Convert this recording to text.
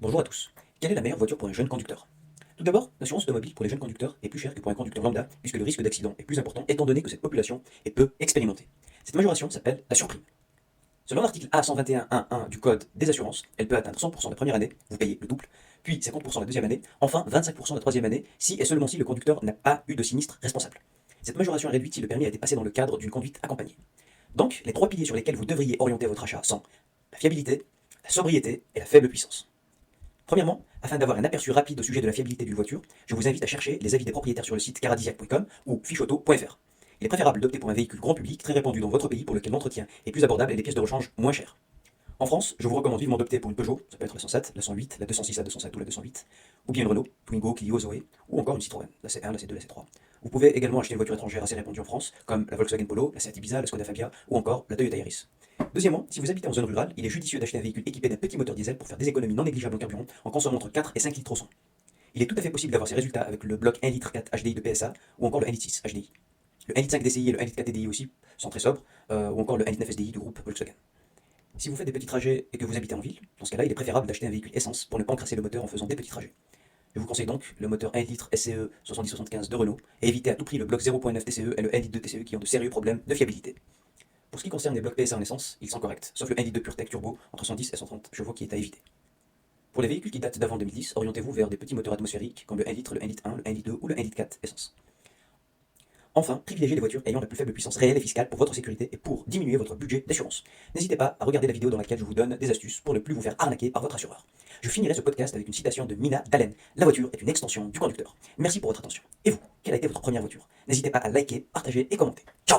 Bonjour à tous. Quelle est la meilleure voiture pour un jeune conducteur? Tout d'abord, l'assurance automobile pour les jeunes conducteurs est plus chère que pour un conducteur lambda, puisque le risque d'accident est plus important étant donné que cette population est peu expérimentée. Cette majoration s'appelle la surprime. Selon l'article A121.1.1 du Code des assurances, elle peut atteindre 100% la première année, vous payez le double, puis 50% la deuxième année, enfin 25% la troisième année, si et seulement si le conducteur n'a pas eu de sinistre responsable. Cette majoration est réduite si le permis a été passé dans le cadre d'une conduite accompagnée. Donc, les trois piliers sur lesquels vous devriez orienter votre achat sont la fiabilité, la sobriété et la faible puissance. Premièrement, afin d'avoir un aperçu rapide au sujet de la fiabilité d'une voiture, je vous invite à chercher les avis des propriétaires sur le site caradisiac.com ou ficheauto.fr. Il est préférable d'opter pour un véhicule grand public très répandu dans votre pays pour lequel l'entretien est plus abordable et les pièces de rechange moins chères. En France, je vous recommande vivement d'opter pour une Peugeot, ça peut être la 107, la 108, la 206, la 207 ou la 208, ou bien une Renault, Twingo, Clio, Zoé, ou encore une Citroën, la C1, la C2, la C3. Vous pouvez également acheter une voiture étrangère assez répandue en France, comme la Volkswagen Polo, la Seat Ibiza, la Skoda Fabia, ou encore la Toyota Yaris. Deuxièmement, si vous habitez en zone rurale, il est judicieux d'acheter un véhicule équipé d'un petit moteur diesel pour faire des économies non négligeables en carburant en consommant entre 4 et 5 litres au 100. Il est tout à fait possible d'avoir ces résultats avec le bloc 1 litre 4 HDI de PSA ou encore le 1 litre 6 HDI. Le 1 litre 5 DCI et le 1 litre 4 TDI aussi sont très sobres, ou encore le 1 litre 9 SDI du groupe Volkswagen. Si vous faites des petits trajets et que vous habitez en ville, dans ce cas-là, il est préférable d'acheter un véhicule essence pour ne pas encrasser le moteur en faisant des petits trajets. Je vous conseille donc le moteur 1 litre SCE 7075 de Renault et évitez à tout prix le bloc 0.9 TCE et le 1 litre 2 TCE qui ont de sérieux problèmes de fiabilité. Pour ce qui concerne les blocs PSA en essence, ils sont corrects, sauf le 1 litre de PureTech Turbo entre 110 et 130 chevaux qui est à éviter. Pour les véhicules qui datent d'avant 2010, orientez-vous vers des petits moteurs atmosphériques comme le 1 litre, le 1 litre 1, le 1 litre 2 ou le 1 litre 4 essence. Enfin, privilégiez les voitures ayant la plus faible puissance réelle et fiscale pour votre sécurité et pour diminuer votre budget d'assurance. N'hésitez pas à regarder la vidéo dans laquelle je vous donne des astuces pour ne plus vous faire arnaquer par votre assureur. Je finirai ce podcast avec une citation de Mina Dalen. La voiture est une extension du conducteur. Merci pour votre attention. Et vous, quelle a été votre première voiture? N'hésitez pas à liker, partager et commenter. Ciao!